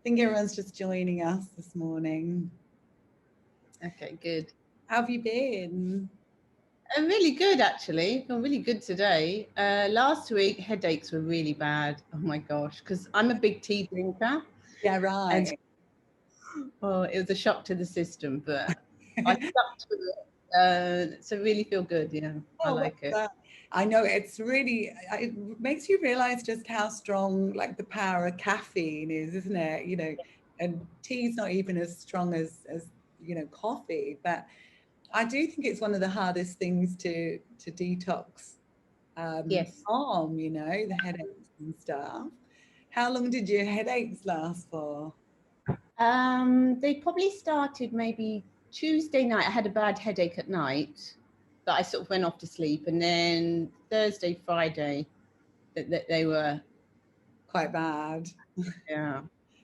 think everyone's just joining us this morning. Okay, good. How have you been? I'm really good, actually. I'm really good today. Last week, headaches were really bad. Oh my gosh, because I'm a big tea drinker, Yeah, and right. it was a shock to the system, but I stuck to it. So really feel good. Yeah, I Oh, well like it. done. I know it's really, it makes you realize just how strong, like the power of caffeine is, isn't it? And tea's not even as strong as coffee, but I do think it's one of the hardest things to detox Yes. calm, the headaches and stuff. How long did your headaches last for? They probably started maybe Tuesday night. I had a bad headache at night, but I sort of went off to sleep, and then Thursday, Friday, that they were. Quite bad. Yeah.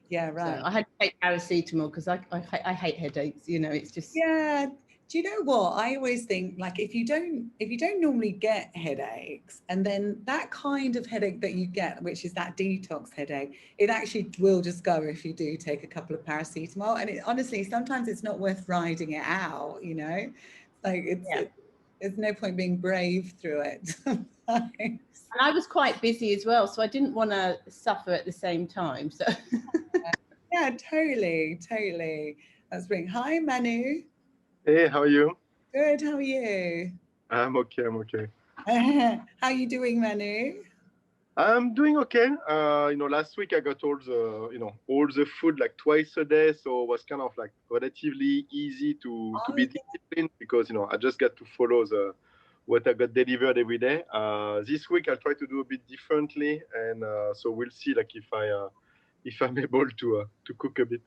Yeah, So right. I had to take paracetamol because I hate headaches. It's just Yeah. Do you know what? I always think like if you don't normally get headaches, and then that kind of headache that you get, which is that detox headache, it actually will just go if you do take a couple of paracetamol. And honestly, sometimes it's not worth riding it out. Like yeah. there's no point being brave through it. Sometimes. And I was quite busy as well, so I didn't want to suffer at the same time. So Yeah, totally, totally. That's brilliant. Hi, Manu. Hey, how are you? Good. How are you? I'm okay. I'm okay. How are you doing, Manu? I'm doing okay. Last week I got all the food like twice a day, so it was kind of like relatively easy to Oh, be disciplined because I just got to follow the what I got delivered every day. This week I'll try to do a bit differently, and so we'll see like if I'm able to cook a bit.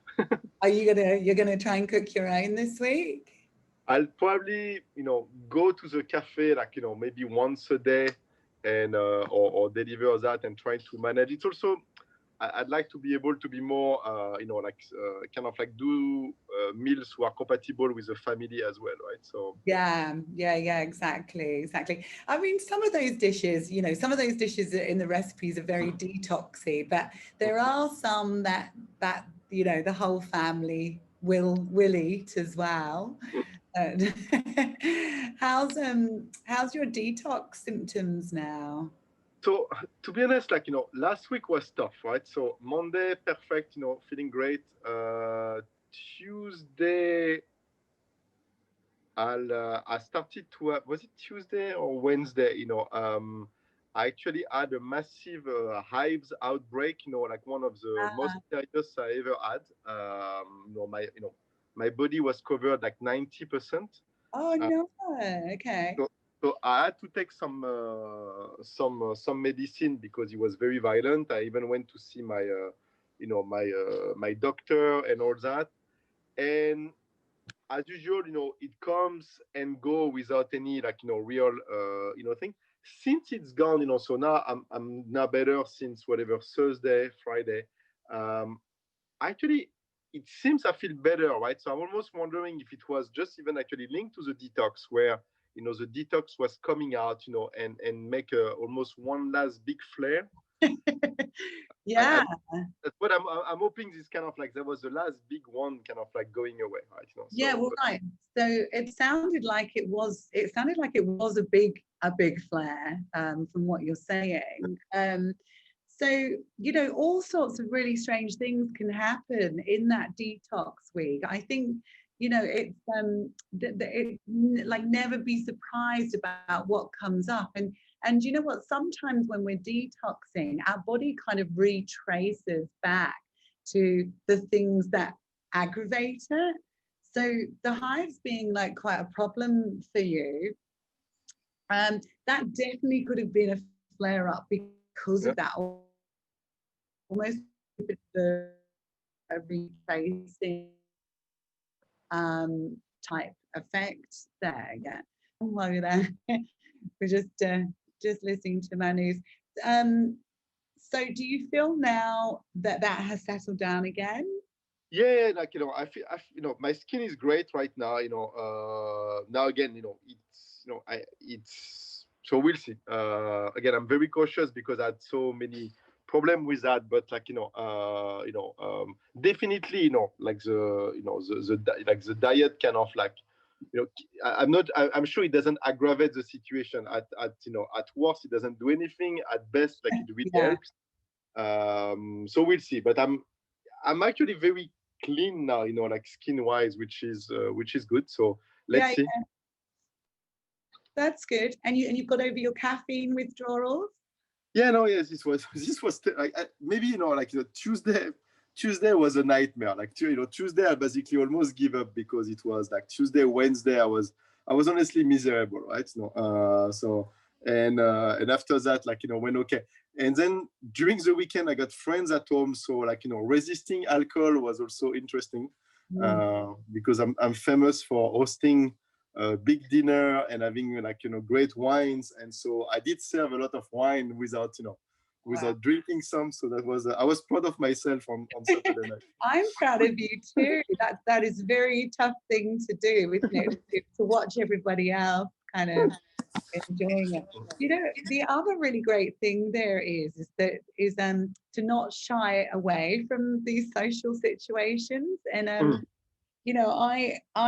you're gonna try and cook your own this week? I'll probably, go to the cafe like, maybe once a day and or deliver that and try to manage. It's also I'd like to be able to be more, kind of like do meals who are compatible with the family as well, right? So Yeah, yeah, yeah, exactly. I mean, some of those dishes in the recipes are very detoxy, but there are some that the whole family will eat as well. And how's your detox symptoms now? so to be honest, like last week was tough, right? So Monday, perfect, feeling great. Tuesday, I started to have, was it Tuesday or Wednesday? I actually had a massive hives outbreak. Like one of the most serious I ever had. My body was covered like 90%. Oh Uh, no. Okay. so, so I had to take some medicine because it was very violent. I even went to see my doctor and all that. And as usual, it comes and go without any like real thing. Since it's gone, so now I'm now better since whatever Thursday, Friday. Um, Actually, it seems I feel better, right? So I'm almost wondering if it was just even actually linked to the detox, where the detox was coming out, and make almost one last big flare. I Yeah. That's what I'm hoping. This kind of like there was the last big one, kind of like going away, right? Yeah, So well, right. So it sounded like it was a big flare from what you're saying. So all sorts of really strange things can happen in that detox week. I think it's like never be surprised about what comes up, and you know what? Sometimes when we're detoxing, our body kind of retraces back to the things that aggravate it. So the hives being like quite a problem for you, that definitely could have been a flare up because of that, yeah, almost the retracing type effect there. Yeah. Hello there. We're just listening to Manu's. Um, so do you feel now that that has settled down again? yeah, like my skin is great right now. Now again, it's so we'll see. Again, I'm very cautious because I had so many problem with that, but like definitely like like the diet kind of like I'm not. I'm sure it doesn't aggravate the situation. At worst, it doesn't do anything. At best, like it really Yeah. helps. So we'll see. But I'm actually very clean now. Like skin wise, which is good. So let's see. Yeah, that's good. And you've got over your caffeine withdrawals? Yeah, no, yes, this was like maybe like Tuesday was a nightmare. Like Tuesday I basically almost give up because it was like Tuesday, Wednesday I was honestly miserable, right? So and after that, like went okay. And then during the weekend I got friends at home, so like resisting alcohol was also interesting because I'm famous for hosting a big dinner and having like great wines, and so I did serve a lot of wine without without drinking some. So that was I was proud of myself on Saturday night. I'm proud of you too. That is a very tough thing to do, isn't it? To watch everybody else kind of enjoying it. The other really great thing there is to not shy away from these social situations. And I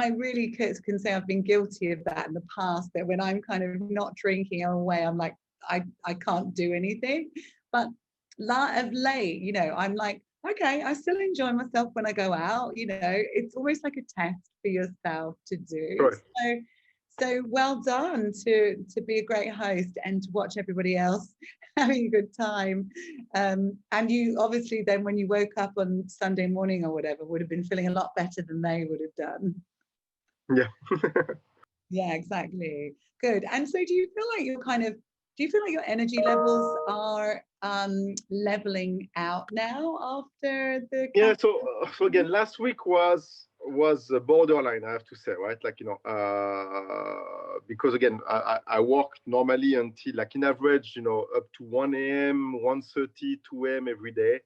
really can say I've been guilty of that in the past, that when I'm kind of not drinking away, I'm like, I can't do anything. But of late, I'm like, okay, I still enjoy myself when I go out. It's almost like a test for yourself to do. Right. So well done to be a great host and to watch everybody else having a good time. And you obviously then when you woke up on Sunday morning or whatever would have been feeling a lot better than they would have done. Yeah. Yeah, exactly. Good. And so do you feel like your energy levels are leveling out now after the Yeah, so again, last week was borderline, I have to say, right? Like because again, I worked normally until like in average, up to 1 a.m., 1:30, 2 a.m. every day,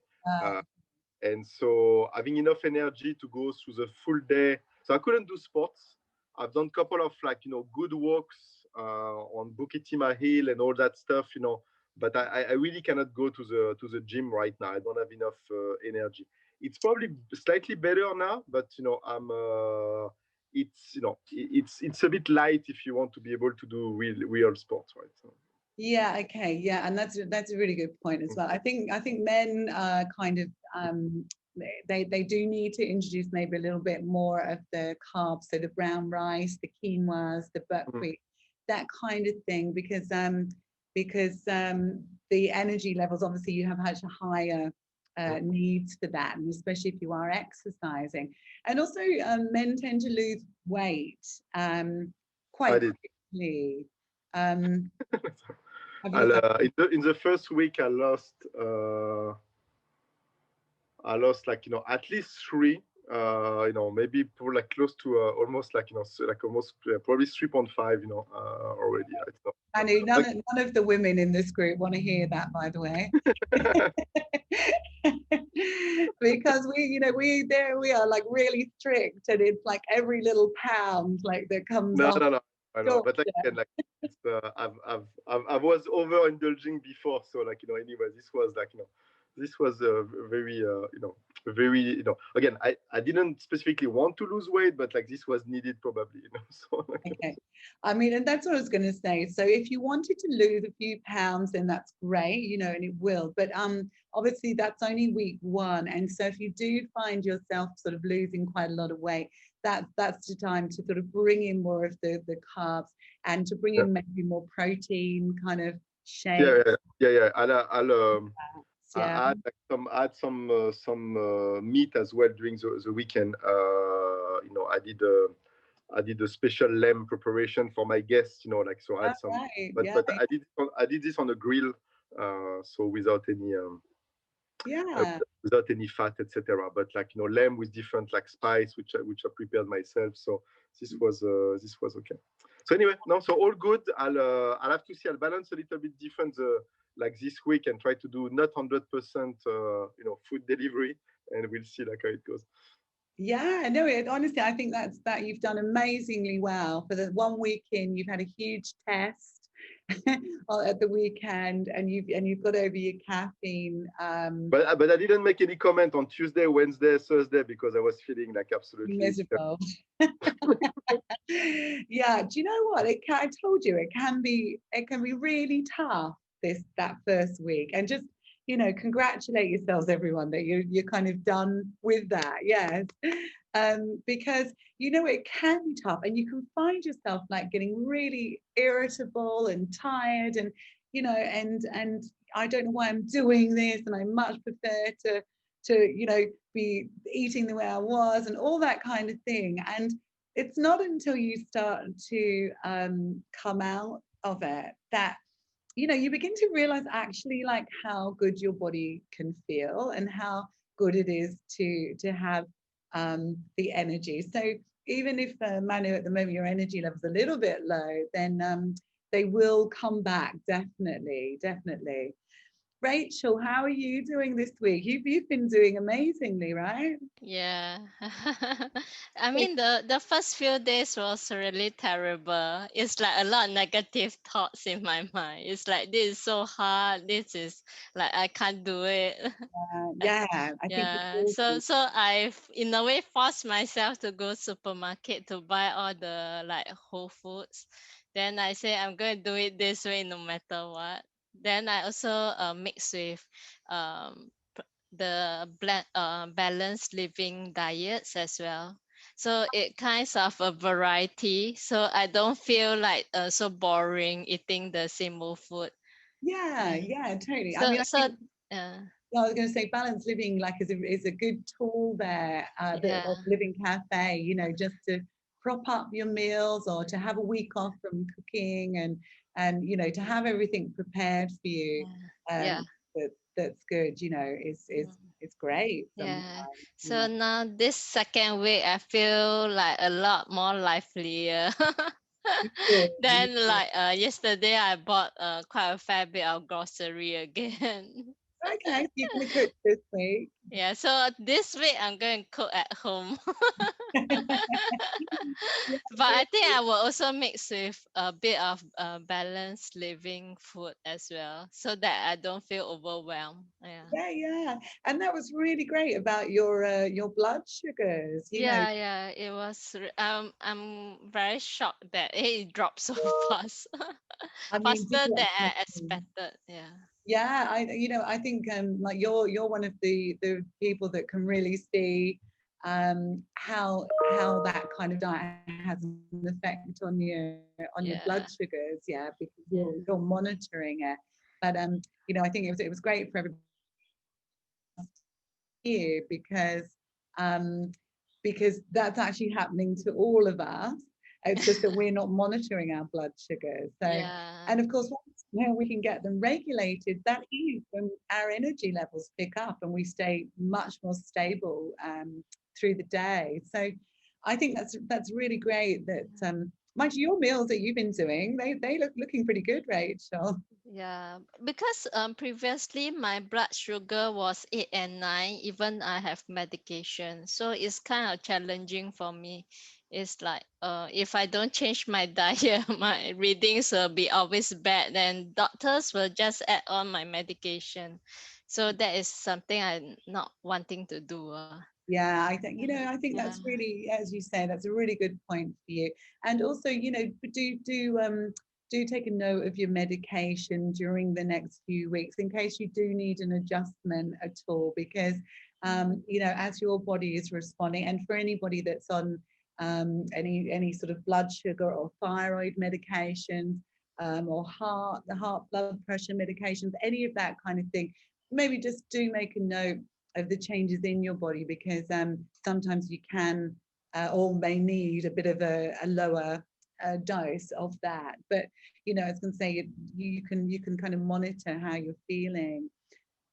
and so having enough energy to go through the full day. So I couldn't do sports. I've done a couple of like good walks on Bukit Timah Hill and all that stuff, but I really cannot go to the gym right now. I don't have enough energy. It's probably slightly better now, but it's a bit light if you want to be able to do real sports, right? So. Yeah, okay, yeah, and that's a really good point as well. I think men kind of they do need to introduce maybe a little bit more of the carbs, so the brown rice, the quinoas, the buckwheat, that kind of thing, because the energy levels, obviously you have much higher needs for that, and especially if you are exercising. And also men tend to lose weight quite quickly. In the first week I lost like at least 3, maybe like close to almost like like almost probably 3.5 already. I know none of the women in this group want to hear that, by the way. Because we are like really strict, and it's like every little pound like that comes off. No, I know, but like again, like it's I was overindulging before, so like anyway, this was like this was very very again, I didn't specifically want to lose weight, but like this was needed probably, so okay. I mean, and that's what I was going to say. So if you wanted to lose a few pounds, then that's great, and it will, but obviously that's only week 1, and so if you do find yourself sort of losing quite a lot of weight, that's the time to sort of bring in more of the carbs, and to bring in maybe more protein kind of shake. Yeah. I'll add some meat as well during the weekend. I did a special lamb preparation for my guests, like so I had some, right. but I did this on a grill, so without any without any fat, etc. But like lamb with different like spice, which I prepared myself. So this was okay. So anyway, so all good. I'll have to see. I'll balance a little bit different like this week and try to do not 100% food delivery, and we'll see like how it goes. Yeah, no, honestly, I think that you've done amazingly well. For the 1 week in, you've had a huge test, at the weekend, and you've got over your caffeine. But I didn't make any comment on Tuesday, Wednesday, Thursday because I was feeling like absolutely miserable. Yeah, do you know what? I told you it can be really tough that first week, and just congratulate yourselves, everyone, that you're kind of done with that. Yes, because it can be tough, and you can find yourself like getting really irritable and tired, and and I don't know why I'm doing this, and I much prefer to be eating the way I was, and all that kind of thing. And it's not until you start to come out of it that you begin to realize actually like how good your body can feel, and how good it is to have the energy. So even if Manu, at the moment your energy level's a little bit low, then they will come back, definitely. Rachel, how are you doing this week? You've been doing amazingly, right? Yeah. I mean, the first few days was really terrible. It's like a lot of negative thoughts in my mind. It's like, this is so hard. This is like, I can't do it. Yeah, I think Yeah. So I've in a way forced myself to go supermarket to buy all the like whole foods. Then I say I'm going to do it this way no matter what. Then I also mix with um the balanced living diets as well, so it kinds of a variety, so I don't feel like so boring eating the same old food. yeah, totally. I so mean, I so think uh, I was going to say balanced living like is a good tool there, yeah, of Living Cafe, just to prop up your meals, or to have a week off from cooking, and to have everything prepared for you. yeah, That's good, is great yeah. sometimes. So now this second week I feel like a lot more livelier. Good. Then like yesterday I bought quite a fair bit of grocery again. Okay, so you're going to cook this week. Yeah, so this week I'm going to cook at home. But I think I will also mix with a bit of balanced living food as well, so that I don't feel overwhelmed. Yeah. Yeah. And that was really great about your blood sugars, Yeah, it was. I'm very shocked that it dropped so fast, I mean, do faster you than I imagine? expected. Yeah. Yeah, I think like you're one of the people that can really see how that kind of diet has an effect on your blood Yeah. sugars, yeah, because Yeah. you're monitoring it. But I think it was great for everybody here, um because that's actually happening to all of us. It's just that we're not monitoring our blood sugars. So, Yeah. and of course, once we can get them regulated, that is when our energy levels pick up and we stay much more stable through the day. So, I think that's really great. That mind you, your meals that you've been doing, they looking pretty good, Rachel. Yeah, because previously my blood sugar was 8 and 9, even I have medication, so it's kind of challenging for me. It's like if I don't change my diet, my readings will be always bad, then doctors will just add on my medication. So that is something I'm not wanting to do. Yeah, I think Yeah. that's really, as you say, that's a really good point for you. And also, do take a note of your medication during the next few weeks in case you do need an adjustment at all, because as your body is responding, and for anybody that's on any sort of blood sugar or thyroid medications, or the heart blood pressure medications, any of that kind of thing, maybe just do make a note of the changes in your body, because sometimes you can or may need a bit of a lower dose of that. But I was going to say, you can kind of monitor how you're feeling.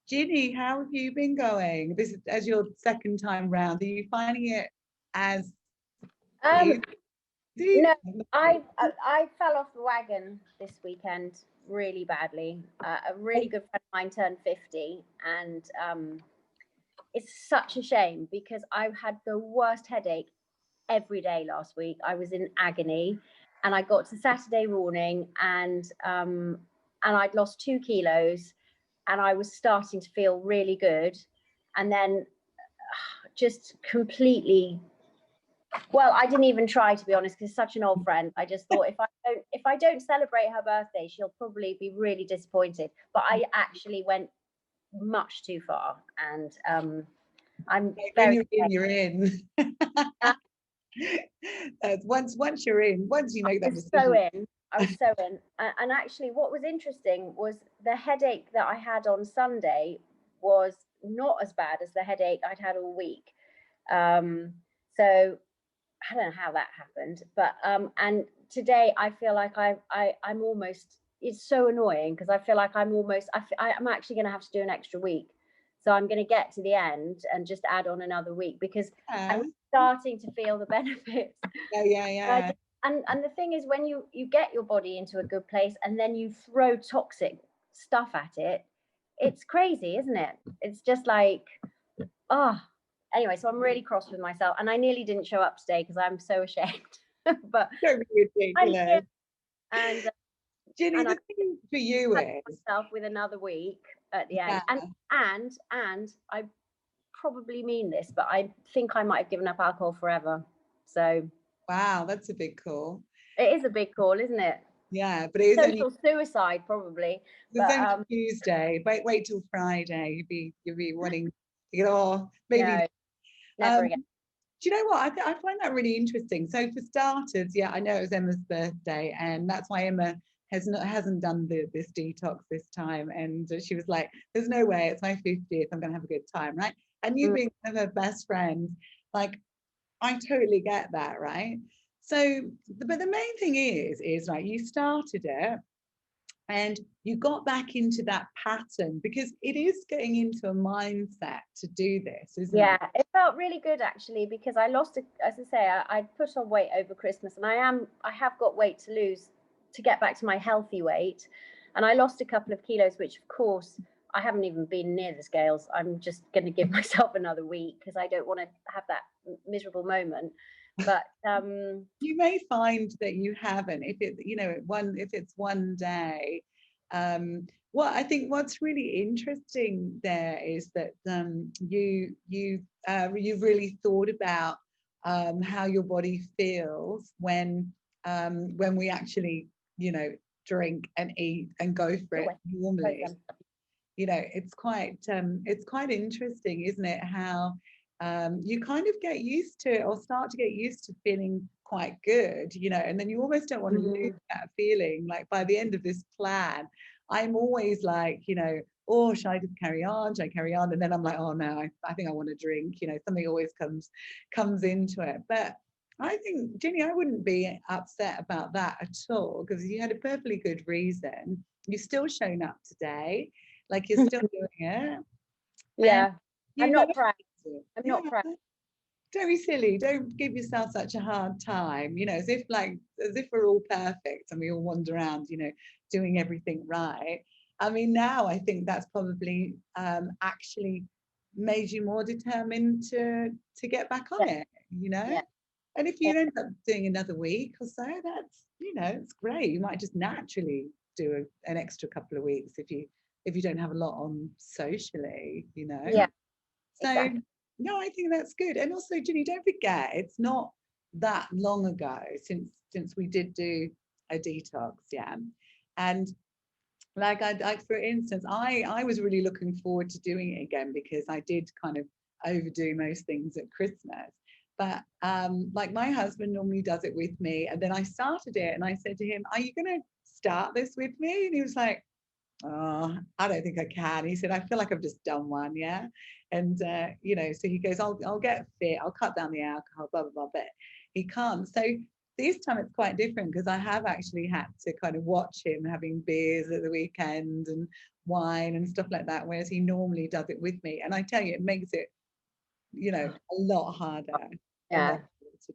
Ginny, how have you been going? This is as your second time round. Are you finding it as Um, easy? no, I fell off the wagon this weekend really badly. A really good friend of mine turned 50, and it's such a shame because I had the worst headache every day last week. I was in agony, and I got to Saturday morning, and I'd lost 2 kilos, and I was starting to feel really good, and then just completely. Well, I didn't even try, to be honest, because such an old friend. I just thought if I don't celebrate her birthday, she'll probably be really disappointed. But I actually went much too far, and I'm When very. you're in. Once you're in, once you make that decision. I was so in. And actually, what was interesting was the headache that I had on Sunday was not as bad as the headache I'd had all week. So I don't know how that happened, but and today I feel like I'm almost. It's so annoying because I feel like I'm actually going to have to do an extra week. So I'm going to get to the end and just add on another week because I'm starting to feel the benefits. Yeah. And the thing is, when you get your body into a good place and then you throw toxic stuff at it, it's crazy, isn't it? It's just like, anyway, so I'm really cross with myself, and I nearly didn't show up today because I'm so ashamed. But don't be ridiculous. And Ginny, the thing for you is myself with another week at the end, and I probably mean this, but I think I might have given up alcohol forever. So wow, that's a big call. It is a big call, isn't it? Yeah, but it is social suicide probably. It's only Tuesday. Wait till Friday. You'll be wanting to get off. Maybe no, never again. Do you know what? I find that really interesting. So for starters, yeah, I know it was Emma's birthday, and that's why Emma hasn't done this detox this time. And she was like, "There's no way. It's my 50th. I'm gonna have a good time, right?" And you being one of her best friends, like, I totally get that, right? So, but the main thing is right. You started it, and you got back into that pattern because it is getting into a mindset to do this, isn't it? Yeah, it felt really good actually because I lost, as I say, I put on weight over Christmas, and I have got weight to lose to get back to my healthy weight, and I lost a couple of kilos, which of course I haven't even been near the scales. I'm just going to give myself another week because I don't want to have that miserable moment. But you may find that you haven't if it's one day. I think what's really interesting there is that you've really thought about how your body feels when we actually drink and eat and go for it normally. It's quite interesting, isn't it, how you kind of get used to or start to get used to feeling quite good, and then you almost don't want to lose that feeling. Like by the end of this plan, I'm always like, oh, should I just carry on? Should I carry on? And then I'm like, oh no, I think I want to drink. Something always comes into it. But I think, Ginny, I wouldn't be upset about that at all because you had a perfectly good reason. You've still shown up today, like you're still doing it. Yeah, I'm not proud. I'm not proud. Don't be silly. Don't give yourself such a hard time. As if we're all perfect and we all wander around, doing everything right. I mean, now I think that's probably actually made you more determined to get back on it. Yeah. And if you end up doing another week or so, that's it's great. You might just naturally do an extra couple of weeks if you don't have a lot on socially. Yeah. So. Exactly. No, I think that's good. And also, Ginny, don't forget, it's not that long ago since we did do a detox, yeah. And like for instance, I was really looking forward to doing it again because I did kind of overdo most things at Christmas. But like my husband normally does it with me, and then I started it, and I said to him, "Are you going to start this with me?" And he was like, "Oh, I don't think I can." He said, "I feel like I've just done one, yeah." And so he goes, I'll get fit, I'll cut down the alcohol, blah blah blah. But he can't. So this time it's quite different because I have actually had to kind of watch him having beers at the weekend and wine and stuff like that, whereas he normally does it with me. And I tell you, it makes it, a lot harder. Yeah.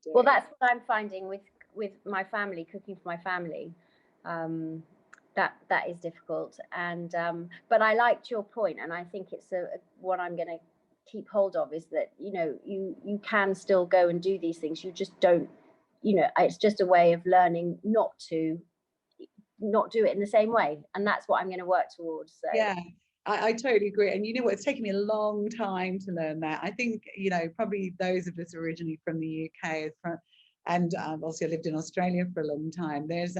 Well, that's what I'm finding with my family, cooking for my family. That is difficult, and but I liked your point, and I think it's what I'm going to keep hold of is that you can still go and do these things. You just don't you know, it's just a way of learning not do it in the same way, and that's what I'm going to work towards. So Yeah, I totally agree. And you know what, it's taken me a long time to learn that. I think, you know, probably those of us originally from the UK, and obviously I lived in Australia for a long time. There's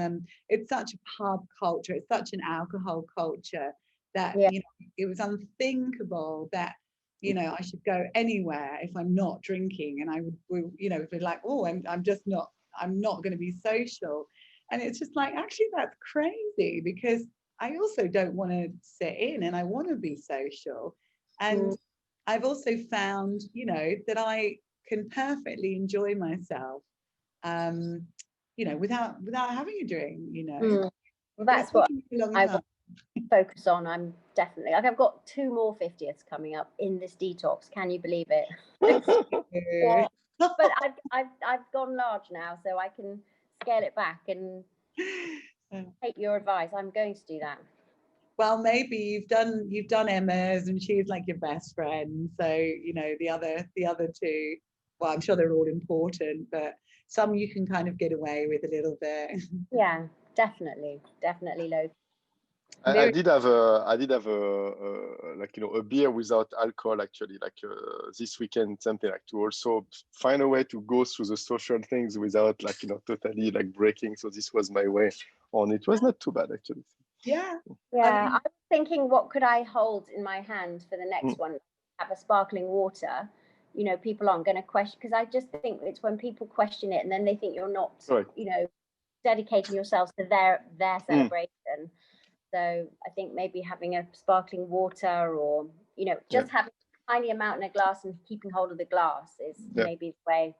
it's such a pub culture, it's such an alcohol culture that, yeah, you know, it was unthinkable that, you know, I should go anywhere if I'm not drinking, and I would, you know, be like, oh, I'm just not, I'm not going to be social. And it's just like, actually, that's crazy, because I also don't want to sit in, and I want to be social. And I've also found, you know, that I can perfectly enjoy myself, you know, without having a drink, you know. well, But that's it's what taken me a long I time. focus on. I'm definitely, like, I've got 2 more 50ths coming up in this detox. Can you believe it? Yeah. But I've gone large now, so I can scale it back and take your advice. I'm going to do that. Well, maybe you've done Emma's, and she's like your best friend. So, you know, the other 2, well, I'm sure they're all important, but some you can kind of get away with a little bit. Yeah, definitely, Lo. I did have a like, you know, a beer without alcohol actually, like this weekend, something like, to also find a way to go through the social things without, like, you know, totally like breaking. So this was my way on. It was not too bad actually. Yeah. Yeah, I was thinking, what could I hold in my hand for the next one? Have a sparkling water. You know, people aren't going to question, because I just think it's when people question it and then they think you're not, Right. you know, dedicating yourselves to their celebration. So I think maybe having a sparkling water, or, you know, just having a tiny amount in a glass and keeping hold of the glass is maybe the way.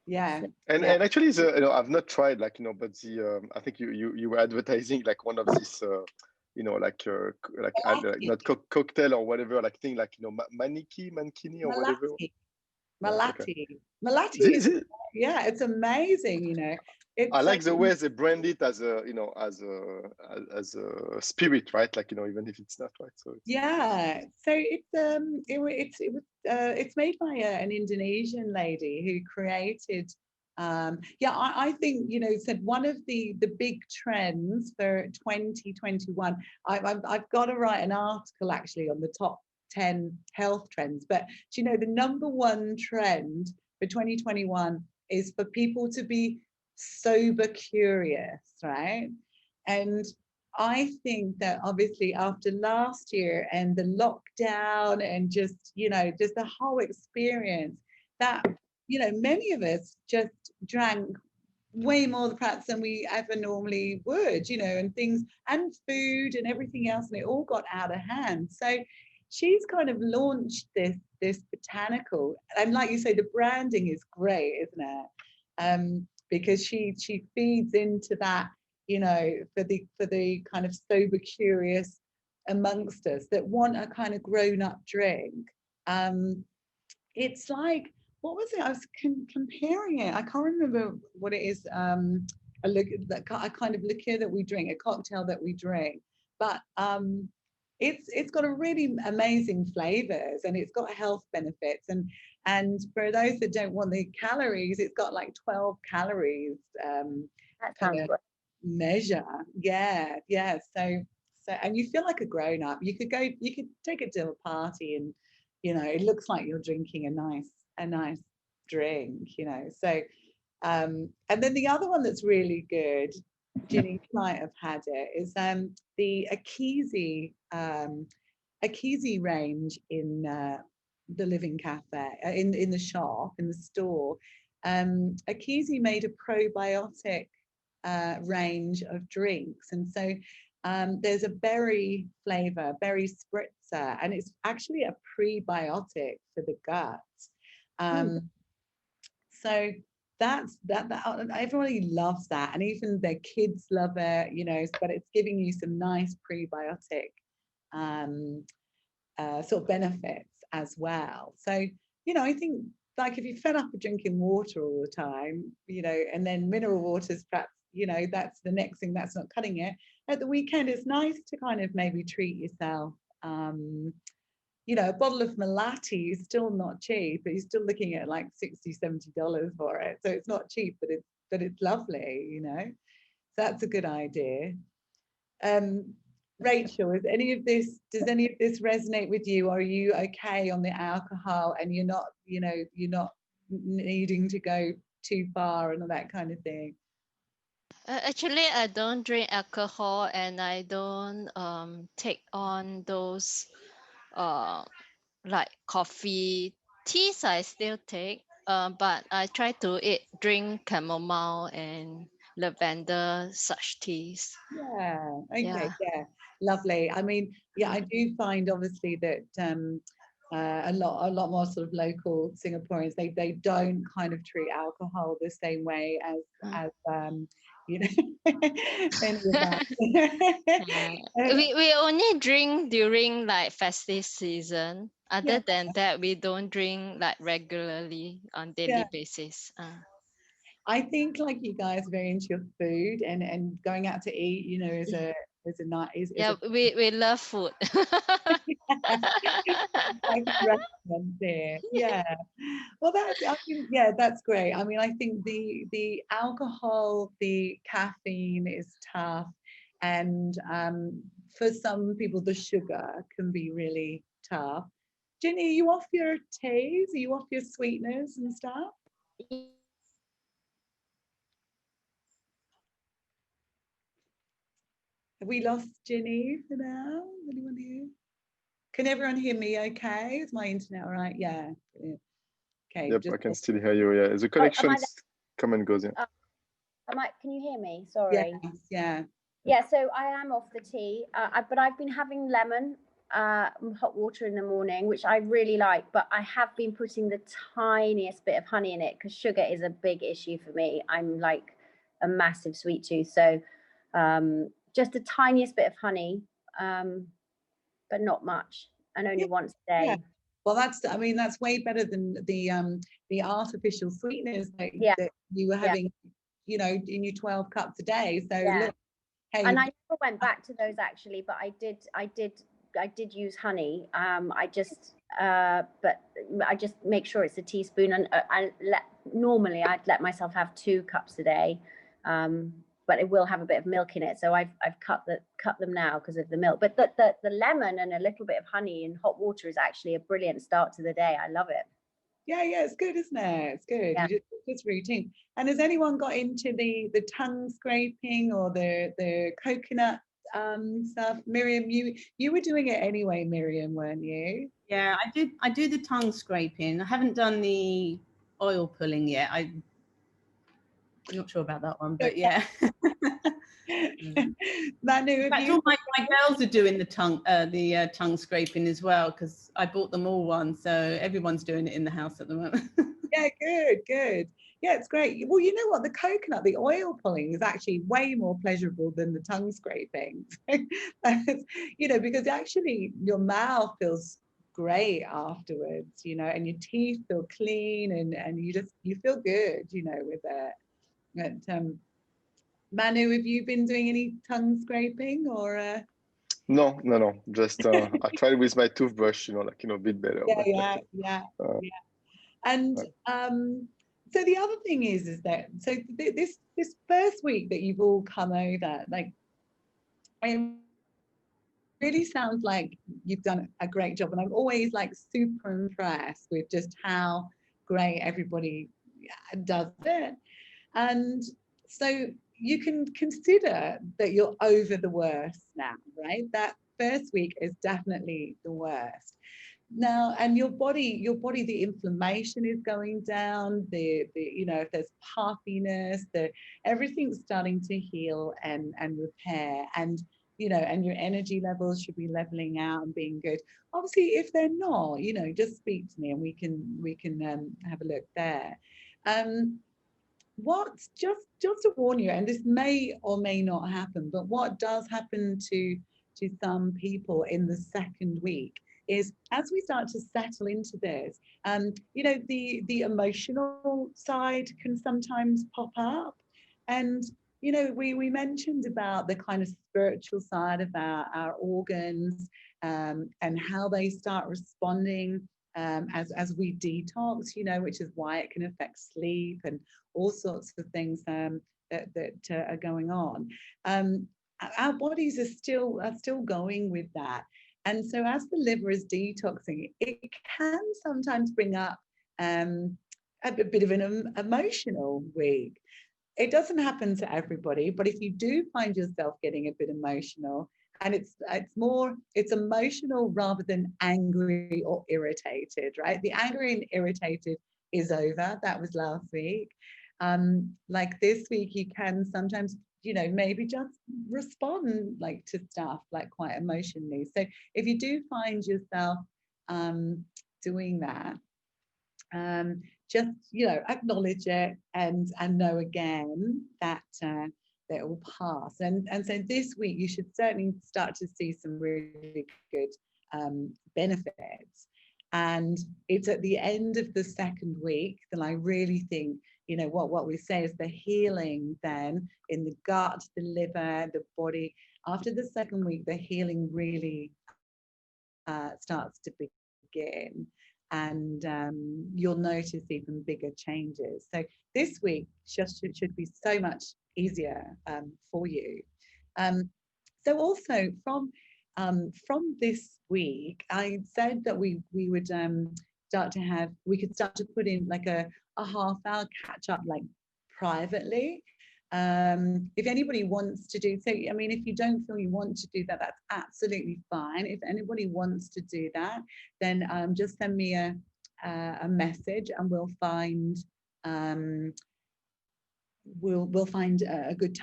Yeah. And actually, you know, I've not tried, like, you know, but the I think you were advertising like one of these you know, like not cocktail or whatever, like thing, like, you know, mankini or whatever. Malati. Yeah, it's amazing, you know. I like the way they brand it as a, you know, as a spirit, right? Like, you know, even if it's not, right. So yeah, so it's made by an Indonesian lady who created. I think, you know, said one of the big trends for 2021. I've got to write an article actually on the top 10 health trends, but do you know, the number 1 trend for 2021 is for people to be sober curious, right? And I think that obviously after last year and the lockdown and just, you know, just the whole experience, that, you know, many of us just drank way more perhaps than we ever normally would, you know, and things, and food and everything else, and it all got out of hand. So she's kind of launched this botanical, and like you say, the branding is great, isn't it? Because she feeds into that, you know, for the kind of sober curious amongst us that want a kind of grown-up drink. It's like, what was it? I was comparing it. I can't remember what it is. A kind of liqueur that we drink, a cocktail that we drink, but it's got a really amazing flavors, and it's got health benefits, and for those that don't want the calories, it's got like 12 calories That sounds great. measure. Yeah. So and you feel like a grown-up. You could take it to a party, and, you know, it looks like you're drinking a nice drink, you know. So and then the other one that's really good, Ginny might have had it, is the Akizi range in the Living Cafe, in the shop, in the store. Akizi made a probiotic range of drinks, and so there's a berry flavor, berry spritzer, and it's actually a prebiotic for the gut. So that's that everybody loves that, and even their kids love it, you know, but it's giving you some nice prebiotic sort of benefits as well. So, you know, I think, like, if you're fed up of drinking water all the time, you know, and then mineral waters, perhaps, you know, that's the next thing, that's not cutting it. At the weekend, it's nice to kind of maybe treat yourself you know, a bottle of Malati is still not cheap, but you're still looking at like $60-70 for it. So it's not cheap, but it's lovely, you know. So that's a good idea. Rachel, does any of this resonate with you? Are you okay on the alcohol, and you're not, you know, you're not needing to go too far and all that kind of thing? Actually, I don't drink alcohol, and I don't take on those like coffee. Teas I still take, but I try to drink chamomile and lavender, such teas. Yeah, okay, Yeah. yeah, lovely. I mean, yeah, I do find obviously that a lot more sort of local Singaporeans, they don't kind of treat alcohol the same way as you know, many of us. Yeah. We only drink during like festive season. Other Yeah, than that, we don't drink like regularly on yeah. daily basis. I think like you guys are very into your food, and going out to eat, you know, is a nice is Yeah, a we love food. like restaurant there. Yeah. Well, that's, I mean, yeah, that's great. I mean, I think the alcohol, the caffeine is tough, and for some people, the sugar can be really tough. Jenny, are you off your teas? Are you off your sweeteners and stuff? Have we lost Jenny for now? Anyone here? Can everyone hear me okay? Is my internet all right? Yeah. Brilliant. Okay. Yep, Just I can still hear you. Yeah, the Oh, connections come and goes. Yeah. Can you hear me? yes, Sorry. yeah. Yeah, so I am off the tea, but I've been having lemon hot water in the morning, which I really like, but I have been putting the tiniest bit of honey in it because sugar is a big issue for me. I'm like a massive sweet tooth. So just the tiniest bit of honey, but not much, and only once a day. Yeah. Well, that's, I mean, that's way better than the artificial sweeteners that you were having, you know, in your 12 cups a day. So look, hey, and I never went back to those actually, but I did use honey. But I just make sure it's a teaspoon, and normally I'd let myself have 2 cups a day, but it will have a bit of milk in it. So I've cut them now because of the milk. But the lemon and a little bit of honey in hot water is actually a brilliant start to the day. I love it. yeah, it's good, isn't it? It's good. Yeah. Just routine. And has anyone got into the tongue scraping or the coconut stuff? Miriam, you were doing it anyway, Miriam, weren't you? Yeah, I do the tongue scraping. I haven't done the oil pulling yet. I'm not sure about that one, but yeah. Manu, In fact, all my girls are doing the tongue scraping as well, because I bought them all one, so everyone's doing it in the house at the moment. Yeah, good. Yeah, it's great. Well, you know what? The coconut, the oil pulling is actually way more pleasurable than the tongue scraping. You know, because actually your mouth feels great afterwards, you know, and your teeth feel clean, and you feel good, you know, with it. But Manu, have you been doing any tongue scraping or? No. Just I tried with my toothbrush, you know, like, you know, a bit better. Yeah. And so the other thing is that so this first week that you've all come over, like, it really sounds like you've done a great job, and I'm always like super impressed with just how great everybody does it. And so you can consider that you're over the worst now, right? That first week is definitely the worst. Now, and your body, the inflammation is going down, the you know, if there's puffiness, everything's starting to heal and repair, and you know, and your energy levels should be leveling out and being good. Obviously, if they're not, you know, just speak to me and we can have a look there. What, just to warn you, and this may or may not happen, but what does happen to some people in the second week is, as we start to settle into this, you know, the emotional side can sometimes pop up. And you know, we mentioned about the kind of spiritual side of our organs, and how they start responding as we detox, you know, which is why it can affect sleep and all sorts of things that are going on. Our bodies are still going with that. And so as the liver is detoxing, it can sometimes bring up a bit of an emotional week. It doesn't happen to everybody, but if you do find yourself getting a bit emotional, and it's emotional rather than angry or irritated, right? The angry and irritated is over. That was last week. Like this week, you can sometimes, you know, maybe just respond like to stuff like quite emotionally. So if you do find yourself doing that, just, you know, acknowledge it and know again that that it will pass. And so this week you should certainly start to see some really good benefits. And it's at the end of the second week that I really think, you know, what we say is the healing then in the gut, the liver, the body. After the second week, the healing really starts to begin. And you'll notice even bigger changes. So this week just should be so much easier for you. So also from this week, I said that we would we could start to put in like a half-hour catch-up, like privately. If anybody wants to do so, I mean, if you don't feel you want to do that, that's absolutely fine. If anybody wants to do that, then just send me a message, and we'll find we'll find a good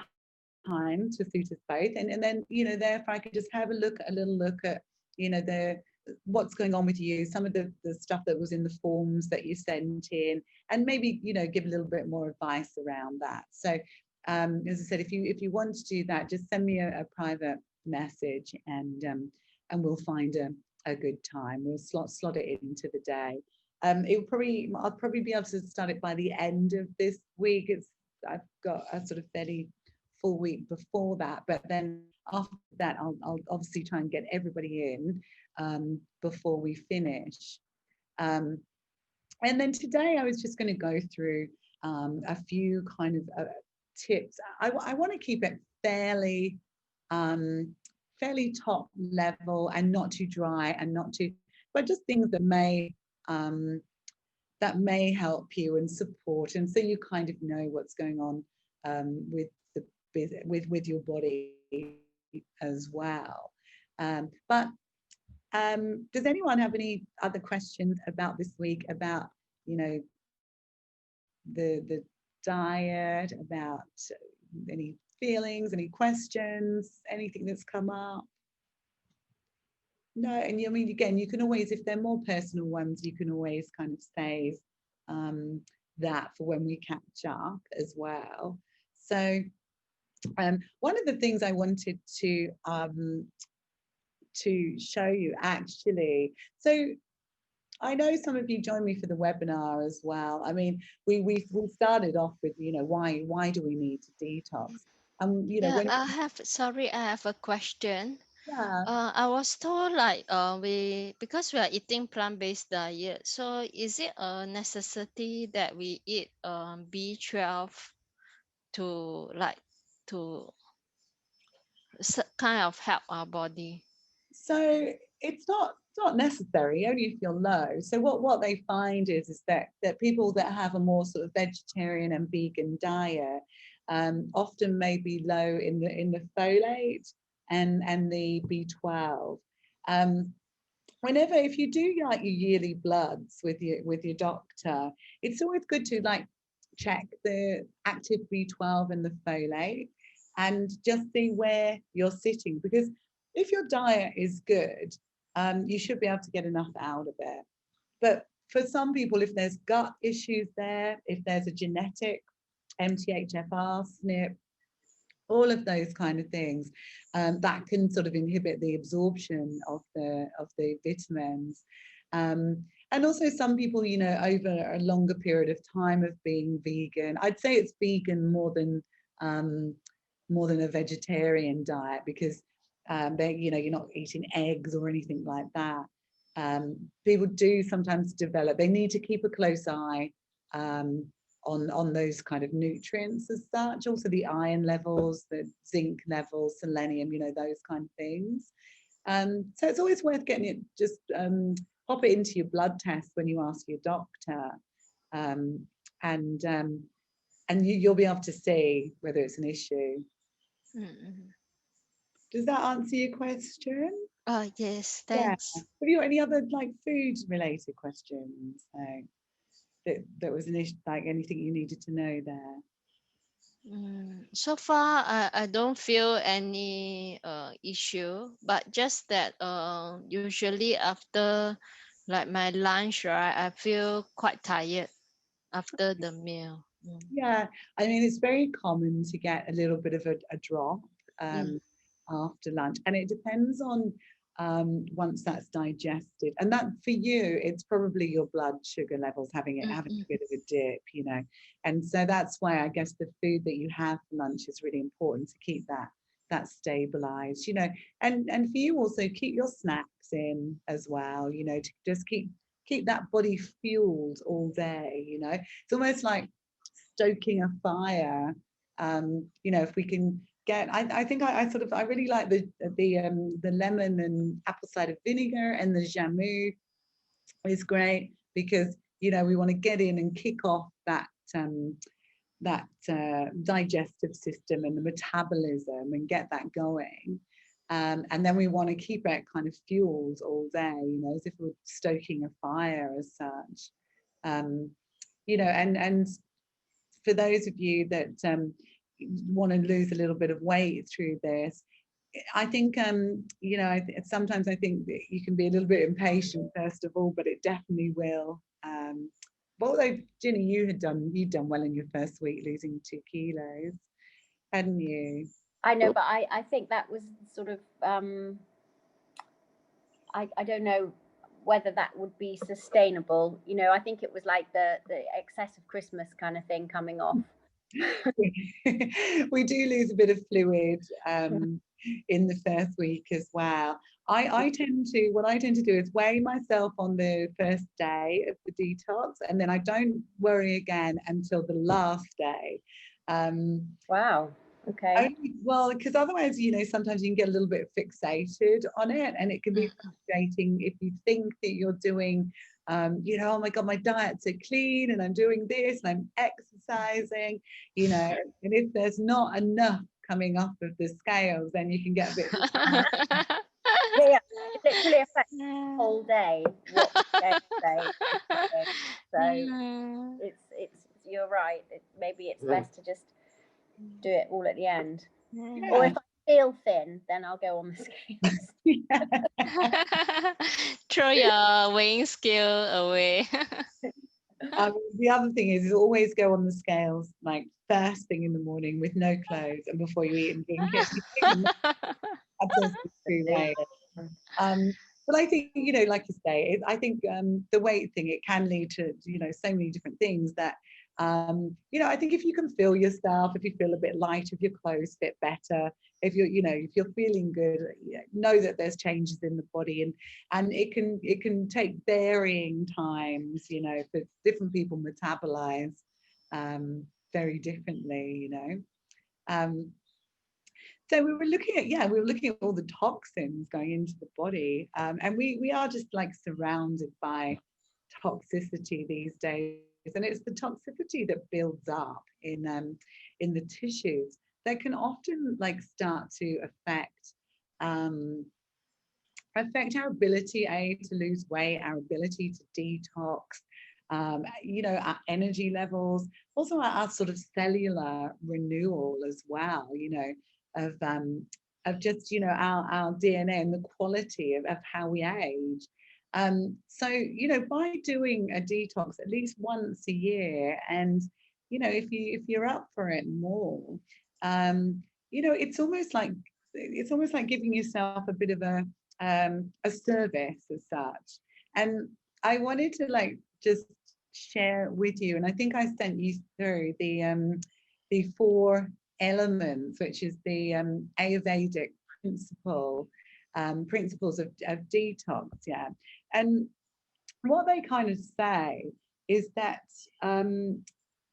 time to suit us both. And then, you know, therefore I could just have a little look at, you know, what's going on with you, some of the stuff that was in the forms that you sent in, and maybe, you know, give a little bit more advice around that. So as I said, if you want to do that, just send me a private message, and we'll find a good time. We'll slot it into the day. I'll probably be able to start it by the end of this week. I've got a sort of fairly full week before that, but then after that I'll obviously try and get everybody in before we finish. And then today I was just going to go through a few kind of tips. I want to keep it fairly top level and not too dry and not too, but just things that may help you and support, and so you kind of know what's going on with your body as well. But does anyone have any other questions about this week, about, you know, the diet, about any feelings, any questions, anything that's come up? No. And I mean, again, you can always, if they're more personal ones, you can always kind of save that for when we catch up as well. So one of the things I wanted to show you, actually, so I know some of you joined me for the webinar as well. I mean, we started off with, you know, why do we need to detox? You know, Yeah, I have a question. Yeah. I was told like because we are eating plant-based diet, so is it a necessity that we eat B12 to kind of help our body? So it's not necessary, only if you're low. So what they find is that people that have a more sort of vegetarian and vegan diet often may be low in the folate and the B12. If you do like your yearly bloods with your doctor, it's always good to like check the active B12 and the folate and just see where you're sitting, because if your diet is good, you should be able to get enough out of it. But for some people, if there's gut issues there, if there's a genetic MTHFR, SNP, all of those kind of things, that can sort of inhibit the absorption of the vitamins. And also some people, you know, over a longer period of time of being vegan, I'd say it's vegan more than a vegetarian diet, because they, you know, you're not eating eggs or anything like that. People do sometimes develop, they need to keep a close eye on those kind of nutrients as such, also the iron levels, the zinc levels, selenium, you know, those kind of things. So it's always worth getting it, just pop it into your blood test when you ask your doctor, and you'll be able to see whether it's an issue. Mm-hmm. Does that answer your question? Oh, yes, Yeah. thanks. Have you got any other like food related questions? That was an issue, like anything you needed to know there? So far, I don't feel any issue, but just that usually after like my lunch, right, I feel quite tired after the meal. Yeah, I mean, it's very common to get a little bit of a drop after lunch, and it depends on once that's digested. And that for you, it's probably your blood sugar levels having a bit of a dip, you know. And so that's why I guess the food that you have for lunch is really important to keep that stabilized, you know. And for you also, keep your snacks in as well, you know, to just keep that body fueled all day, you know. It's almost like stoking a fire. You know, if we can get, I think I really like the lemon and apple cider vinegar, and the jamu is great because, you know, we want to get in and kick off that digestive system and the metabolism and get that going. And then we want to keep it kind of fueled all day, you know, as if we're stoking a fire as such. You know, and for those of you that want to lose a little bit of weight through this, I think, you know, sometimes I think that you can be a little bit impatient first of all, but it definitely will. But although, Ginny, you'd done well in your first week, losing 2 kilos, hadn't you? I know, but I think that was sort of, I don't know whether that would be sustainable. You know, I think it was like the excess of Christmas kind of thing coming off. We do lose a bit of fluid in the first week as well. What I tend to do is weigh myself on the first day of the detox, and then I don't worry again until the last day. Wow. Okay. Well, because otherwise, you know, sometimes you can get a little bit fixated on it, and it can be frustrating if you think that you're doing, you know, oh my God, my diet's so clean and I'm doing this and I'm exercising, you know, and if there's not enough coming off of the scales, then you can get a bit. Yeah, it literally affects the whole day. What the day. So it's you're right. Maybe it's best to just do it all at the end. Yeah. Or if I feel thin, then I'll go on the scales. Throw your weighing scale away. The other thing is always go on the scales like first thing in the morning with no clothes and before you eat and drink it. That's too late. But I think, you know, like you say, I think the weight thing, it can lead to, you know, so many different things that, you know, I think if you can feel yourself, if you feel a bit light, if your clothes fit better, if you're, you know, if you're feeling good, know that there's changes in the body, and it can take varying times, you know, for different people metabolize very differently, you know. So we were looking at all the toxins going into the body, and we are just like surrounded by toxicity these days, and it's the toxicity that builds up in the tissues that can often like start to affect our ability to lose weight, our ability to detox, you know, our energy levels, also our sort of cellular renewal as well, you know, of just, you know, our DNA and the quality of how we age. So, you know, by doing a detox at least once a year, and, you know, if you're up for it more, you know, it's almost like giving yourself a bit of a service as such. And I wanted to like just share with you, and I think I sent you through the 4 elements, which is the Ayurvedic principles of detox, yeah. And what they kind of say is that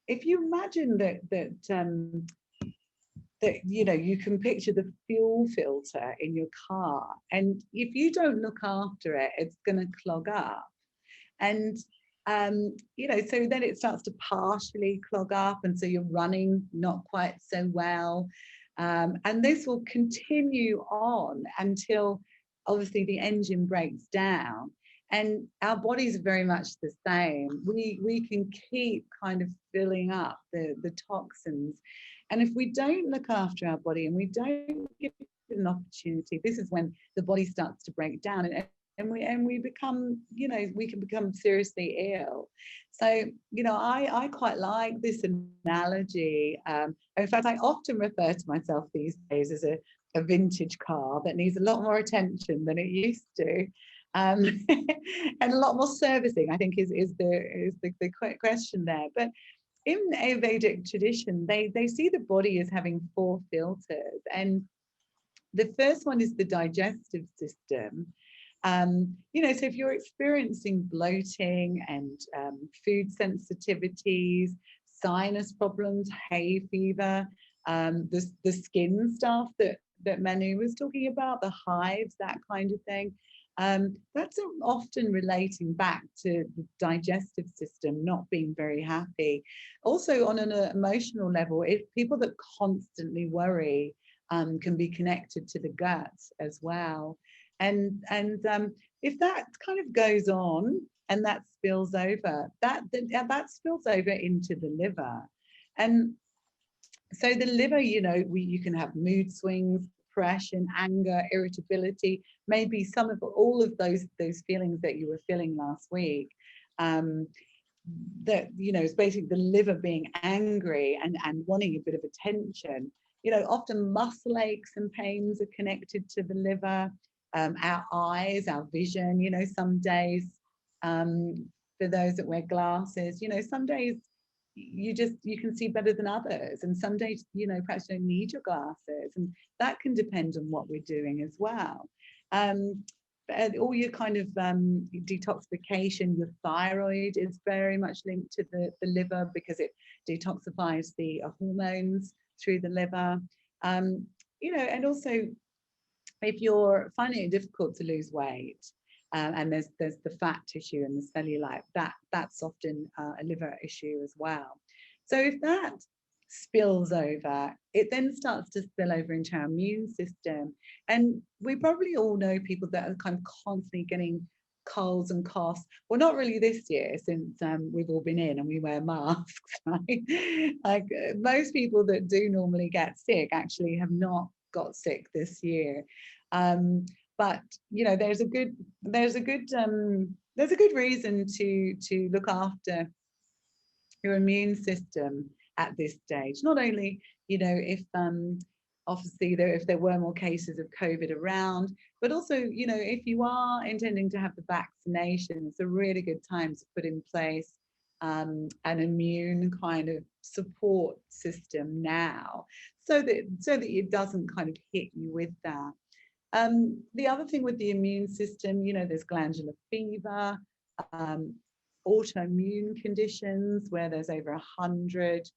if you imagine that you can picture the fuel filter in your car, and if you don't look after it, it's going to clog up. And so then it starts to partially clog up, and so you're running not quite so well. And this will continue on until obviously the engine breaks down. And our bodies are very much the same. We can keep kind of filling up the toxins. And if we don't look after our body and we don't give it an opportunity, this is when the body starts to break down, and we become, we can become seriously ill. So, I quite like this analogy. In fact, I often refer to myself these days as a vintage car that needs a lot more attention than it used to. And a lot more servicing, I think, is the question there. But in Ayurvedic tradition, they see the body as having 4 filters, and the first one is the digestive system. So if you're experiencing bloating and food sensitivities, sinus problems, hay fever, the skin stuff that Manu was talking about, the hives, that kind of thing, that's often relating back to the digestive system not being very happy. Also, on an emotional level, if people that constantly worry can be connected to the gut as well. And if that kind of goes on and that spills over, that spills over into the liver. And so the liver, you can have mood swings, depression, anger, irritability, maybe all of those feelings that you were feeling last week. That it's basically the liver being angry and wanting a bit of attention. Often muscle aches and pains are connected to the liver. Our eyes, our vision, some days, for those that wear glasses, some days you can see better than others, and some days perhaps you don't need your glasses, and that can depend on what we're doing as well. All your kind of detoxification, your thyroid is very much linked to the liver, because it detoxifies the hormones through the liver. And also, if you're finding it difficult to lose weight, and there's the fat tissue and the cellulite, that's often a liver issue as well. So if that spills over, it then starts to spill over into our immune system. And we probably all know people that are kind of constantly getting colds and coughs. Well, not really this year, since we've all been in and we wear masks, right? Like most people that do normally get sick actually have not got sick this year. But there's a good reason to look after your immune system at this stage. Not only if obviously if there were more cases of COVID around, but also if you are intending to have the vaccination, it's a really good time to put in place an immune kind of support system now, so that it doesn't kind of hit you with that. The other thing with the immune system, there's glandular fever, autoimmune conditions where there's over 100,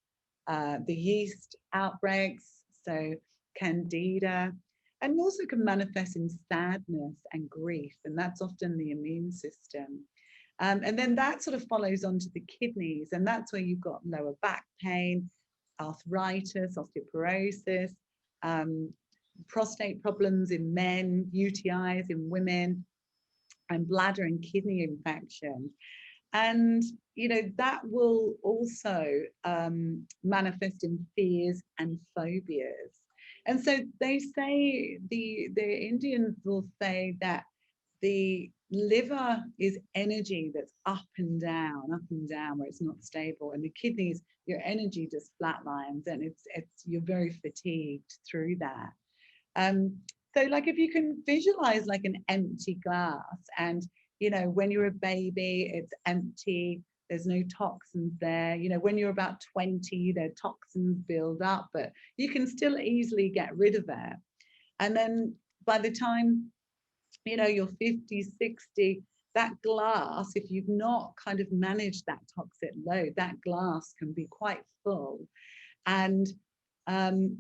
the yeast outbreaks, so candida, and also can manifest in sadness and grief, and that's often the immune system. And then that sort of follows on to the kidneys, and that's where you've got lower back pain, arthritis, osteoporosis, prostate problems in men, UTIs in women, and bladder and kidney infections. And that will also manifest in fears and phobias. And so they say, the Indians will say that the liver is energy that's up and down, where it's not stable, and the kidneys, your energy just flatlines, and you're very fatigued through that. So like if you can visualize like an empty glass, and when you're a baby, it's empty, there's no toxins there. When you're about 20, their toxins build up, but you can still easily get rid of it. And then by the time, you know, you're 50, 60, that glass, if you've not kind of managed that toxic load, that glass can be quite full. And,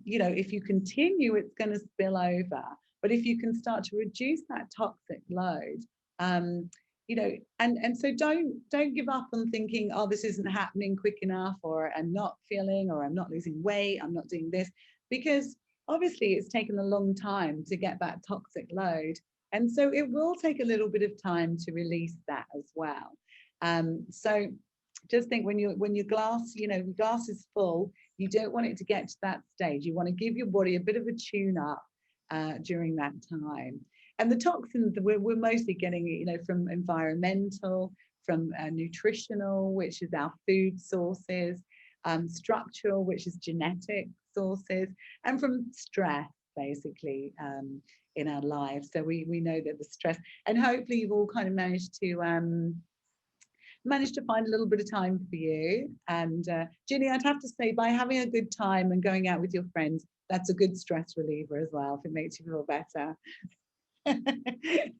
you know, if you continue, it's going to spill over. But if you can start to reduce that toxic load, you know, and so don't give up on thinking, oh, this isn't happening quick enough, or I'm not feeling, or I'm not losing weight, I'm not doing this, because obviously it's taken a long time to get that toxic load. And so it will take a little bit of time to release that as well. So just think, when your glass, you know, glass is full, you don't want it to get to that stage. You want to give your body a bit of a tune up during that time. And the toxins that we're mostly getting, you know, from environmental, from nutritional, which is our food sources, structural, which is genetic sources, and from stress, basically, in our lives. So we know that the stress, and hopefully you've all kind of managed to find a little bit of time for you. And Ginny, I'd have to say, by having a good time and going out with your friends, that's a good stress reliever as well, if it makes you feel better.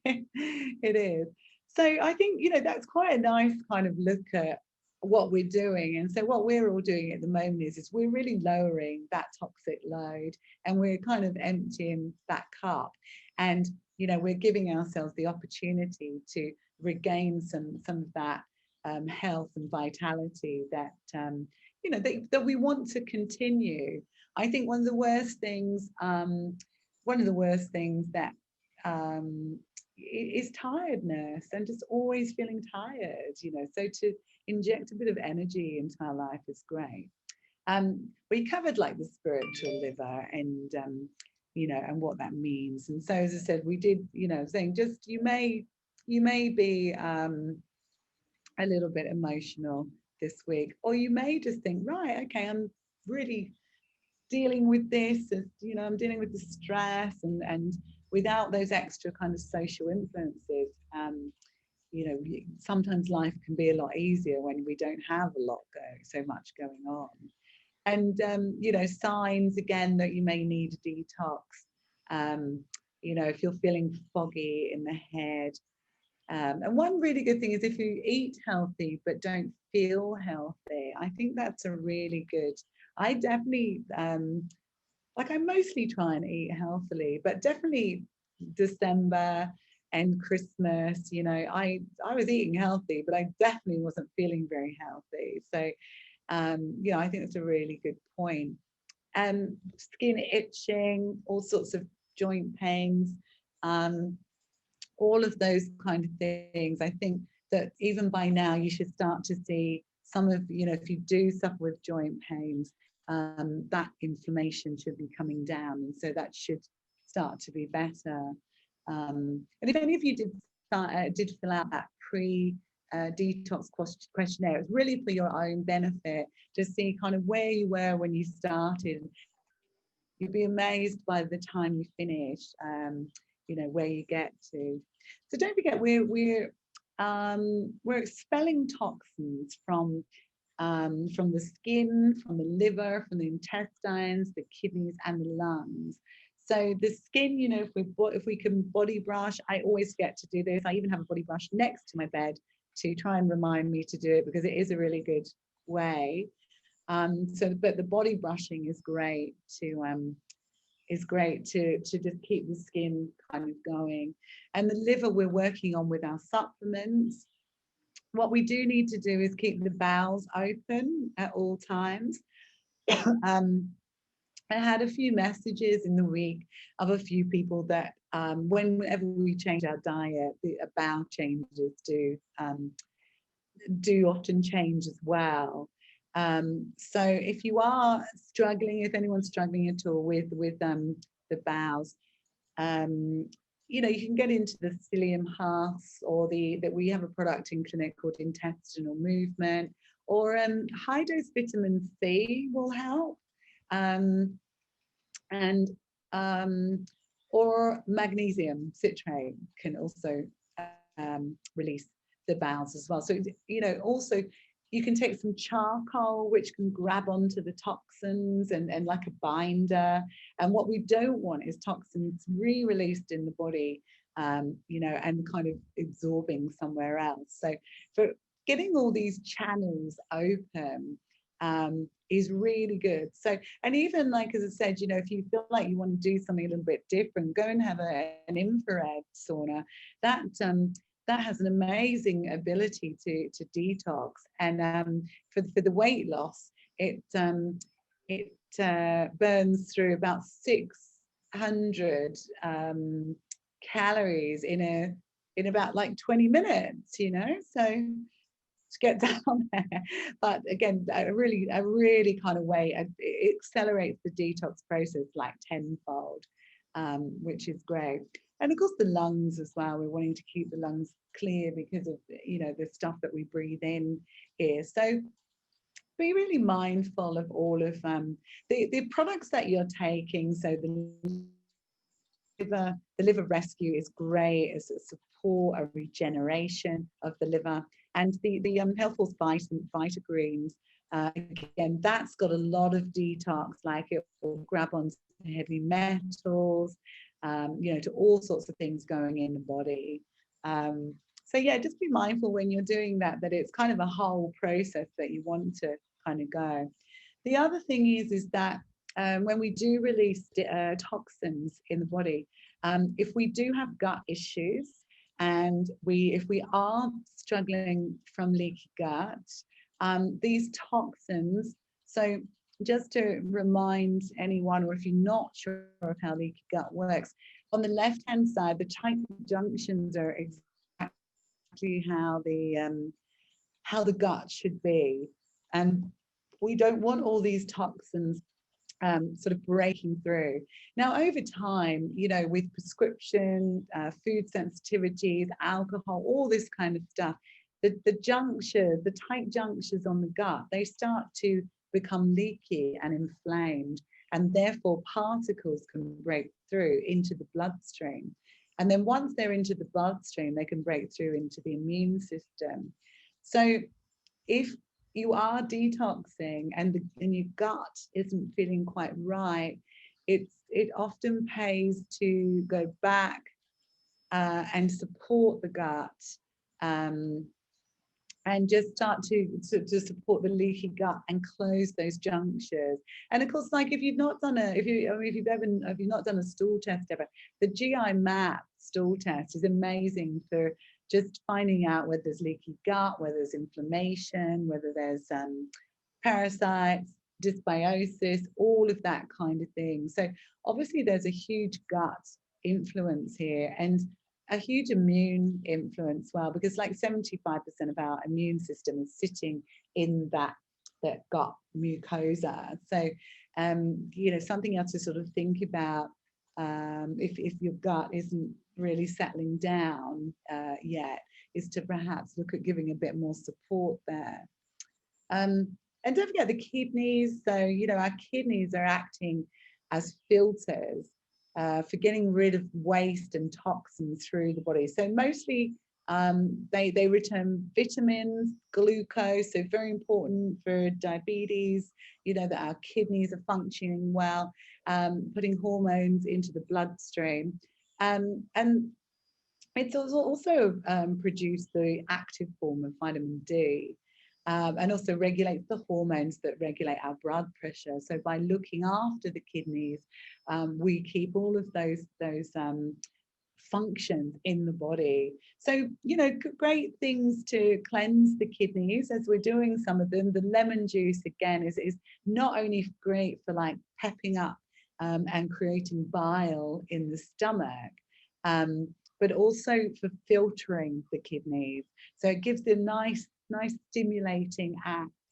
It is. So I think, you know, that's quite a nice kind of look at what we're doing. And so what we're all doing at the moment is we're really lowering that toxic load, and we're kind of emptying that cup. And, you know, we're giving ourselves the opportunity to regain some of that health and vitality that, you know, that we want to continue. I think one of the worst things that is tiredness, and just always feeling tired, you know. So to inject a bit of energy into our life is great. We covered like the spiritual liver, and you know, and what that means. And so, as I said, we did, you know, saying just you may be a little bit emotional this week, or you may just think, right, okay, I'm really dealing with this, as you know, I'm dealing with the stress, and without those extra kind of social influences, you know, sometimes life can be a lot easier when we don't have so much going on. And you know, signs again that you may need a detox. You know, if you're feeling foggy in the head. And one really good thing is if you eat healthy but don't feel healthy, I think that's a really good. I definitely like, I mostly try and eat healthily, but definitely December and Christmas, you know, I was eating healthy, but I definitely wasn't feeling very healthy. So you know, I think that's a really good point. Skin itching, all sorts of joint pains, all of those kind of things. I think that even by now you should start to see some of, you know, if you do suffer with joint pains, that inflammation should be coming down, and so that should start to be better. And if any of you did fill out that detox questionnaire, it's really for your own benefit to see kind of where you were when you started. You'd be amazed by the time you finish, you know, where you get to. So don't forget, we're expelling toxins from the skin, from the liver, from the intestines, the kidneys, and the lungs. So the skin, you know, if we can body brush, I always get to do this. I even have a body brush next to my bed to try and remind me to do it, because it is a really good way. But the body brushing is great to just keep the skin kind of going. And the liver, we're working on with our supplements. What we do need to do is keep the bowels open at all times. I had a few messages in the week of a few people that whenever we change our diet, the bowel changes do often change as well. So if you are struggling, if anyone's struggling at all with the bowels, you know, you can get into the psyllium husk, or that we have a product in clinic called intestinal movement, or high dose vitamin C will help, or magnesium citrate can also release the bowels as well. So, you know, also, You can take some charcoal, which can grab onto the toxins and like a binder. And what we don't want is toxins re-released in the body, you know, and kind of absorbing somewhere else. So for getting all these channels open is really good. So, and even like, as I said, you know, if you feel like you want to do something a little bit different, go and have an infrared sauna. That has an amazing ability to detox. And for the weight loss, it burns through about 600 calories in about like 20 minutes, you know, so to get down there. But again, a really kind of way, it accelerates the detox process like tenfold, which is great. And of course the lungs as well, we're wanting to keep the lungs clear because of, you know, the stuff that we breathe in here. So be really mindful of all of the products that you're taking. So the liver rescue is great as a support, a regeneration of the liver. And the Health Force Vitagreens, again, that's got a lot of detox, like it will grab onto heavy metals, you know, to all sorts of things going in the body. So yeah, just be mindful when you're doing that it's kind of a whole process that you want to kind of go. The other thing is that when we do release toxins in the body, if we do have gut issues, and if we are struggling from leaky gut, these toxins, so just to remind anyone, or if you're not sure of how leaky gut works, on the left-hand side, the tight junctions are exactly how the gut should be. And we don't want all these toxins sort of breaking through. Now, over time, you know, with prescription, food sensitivities, alcohol, all this kind of stuff, the tight junctures on the gut, they start to become leaky and inflamed, and therefore particles can break through into the bloodstream. And then once they're into the bloodstream, they can break through into the immune system. So if you are detoxing and your gut isn't feeling quite right, it often pays to go back and support the gut, and just start to support the leaky gut and close those junctures. And of course, like if you've not done if you've not done a stool test ever, the GI map stool test is amazing for just finding out whether there's leaky gut, whether there's inflammation, whether there's parasites, dysbiosis, all of that kind of thing. So obviously there's a huge gut influence here, and a huge immune influence, well, because like 75% of our immune system is sitting in that gut mucosa. So you know, something else to sort of think about, if your gut isn't really settling down yet, is to perhaps look at giving a bit more support there. And don't forget the kidneys. So, you know, our kidneys are acting as filters for getting rid of waste and toxins through the body. So mostly they return vitamins, glucose, so very important for diabetes, you know, that our kidneys are functioning well, putting hormones into the bloodstream. And it's also produced the active form of vitamin D. And also regulates the hormones that regulate our blood pressure. So by looking after the kidneys, we keep all of those functions in the body. So, you know, great things to cleanse the kidneys as we're doing some of them. The lemon juice, again, is not only great for like pepping up and creating bile in the stomach, but also for filtering the kidneys. So it gives a nice stimulating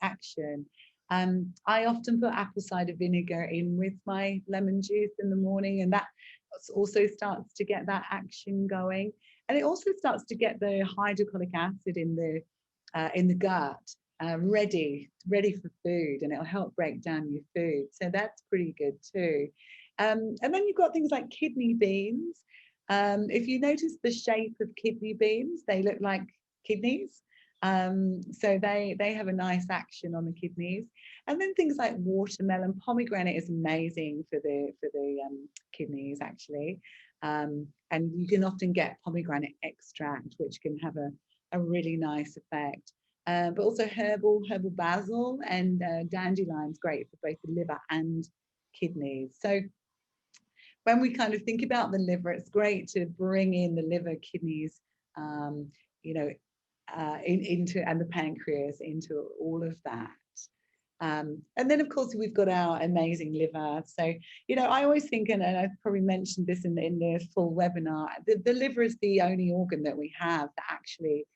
action. I often put apple cider vinegar in with my lemon juice in the morning, and that also starts to get that action going. And it also starts to get the hydrochloric acid in the gut ready for food, and it'll help break down your food. So that's pretty good too. And then you've got things like kidney beans. If you notice the shape of kidney beans, they look like kidneys. So they have a nice action on the kidneys. And then things like watermelon, pomegranate is amazing for the kidneys actually. And you can often get pomegranate extract, which can have a really nice effect. But also herbal basil and dandelion's great for both the liver and kidneys. So when we kind of think about the liver, it's great to bring in the liver, kidneys, you know, into, and the pancreas into all of that. And then of course we've got our amazing liver. So, you know, I always think, and I've probably mentioned this in the full webinar, the liver is the only organ that we have that actually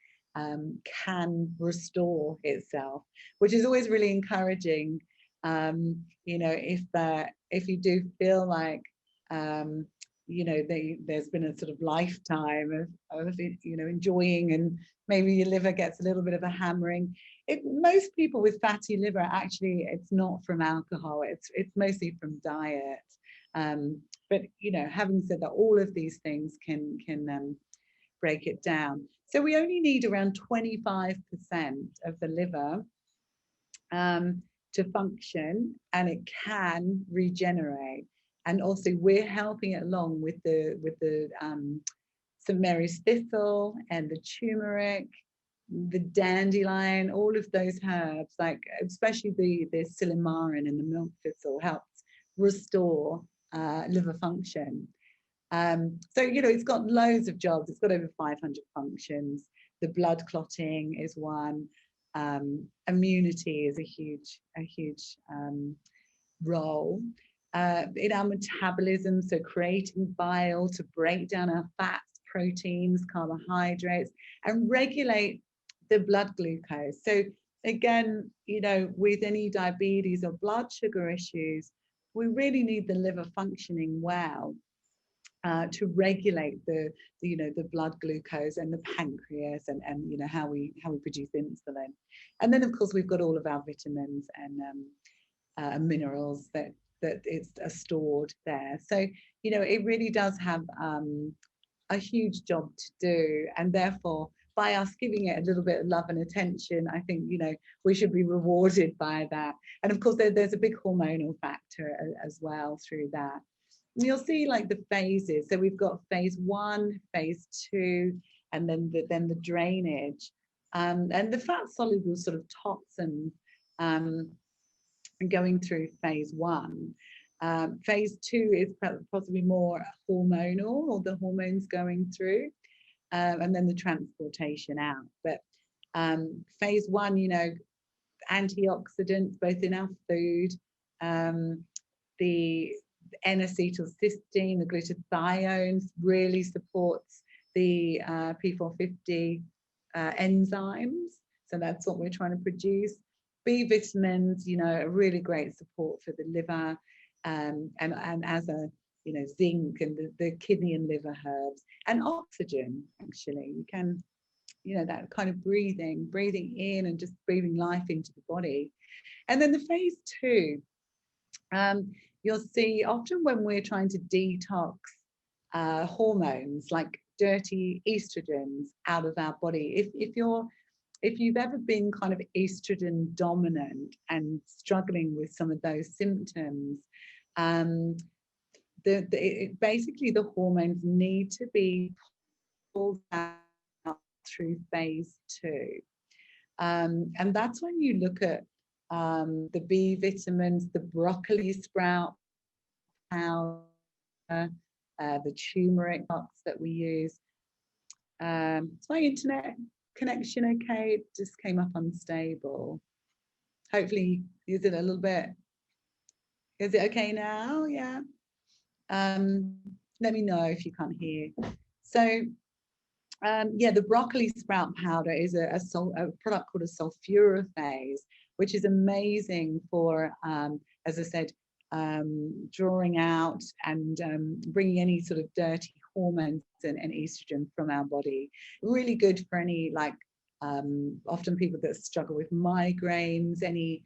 can restore itself, which is always really encouraging. You know, if you do feel like you know, there's been a sort of lifetime of you know, enjoying, and maybe your liver gets a little bit of a hammering. Most people with fatty liver, actually, it's not from alcohol, it's mostly from diet. But you know, having said that, all of these things can break it down. So we only need around 25% of the liver to function, and it can regenerate. And also we're helping it along with the St. Mary's thistle and the turmeric, the dandelion, all of those herbs, like especially the silymarin and the milk thistle helps restore liver function. So, you know, it's got loads of jobs. It's got over 500 functions. The blood clotting is one. Immunity is a huge role. In our metabolism, so creating bile to break down our fats, proteins, carbohydrates, and regulate the blood glucose. So again, you know, with any diabetes or blood sugar issues, we really need the liver functioning well to regulate the you know, the blood glucose, and the pancreas, and you know, how we produce insulin. And then of course we've got all of our vitamins and minerals that are stored there. So, you know, it really does have a huge job to do, and therefore by us giving it a little bit of love and attention, I think, you know, we should be rewarded by that. And of course there's a big hormonal factor as well through that. And you'll see like the phases. So we've got phase 1, phase 2, and then the drainage, and the fat soluble sort of toxins going through phase 1. Phase 2 is possibly more hormonal, or the hormones going through, and then the transportation out. But phase 1, you know, antioxidants both in our food, the N-acetylcysteine, the glutathiones, really supports the P450 enzymes. So that's what we're trying to produce. B vitamins, you know, are really great support for the liver, and as a, you know, zinc and the kidney and liver herbs, and oxygen. Actually, you can, you know, that kind of breathing in and just breathing life into the body. And then the phase 2, you'll see often when we're trying to detox hormones like dirty estrogens out of our body, if you've ever been kind of estrogen dominant and struggling with some of those symptoms, basically the hormones need to be pulled out through phase 2. And that's when you look at the B vitamins, the broccoli sprout powder, the turmeric box that we use. Is my internet connection okay? It just came up unstable. Hopefully, is it a little bit? Is it okay now? Yeah. Let me know if you can't hear. So, yeah, the broccoli sprout powder is a product called a sulforaphase, which is amazing for, as I said, drawing out and bringing any sort of dirty hormones and estrogen from our body. Really good for any, like, often people that struggle with migraines, any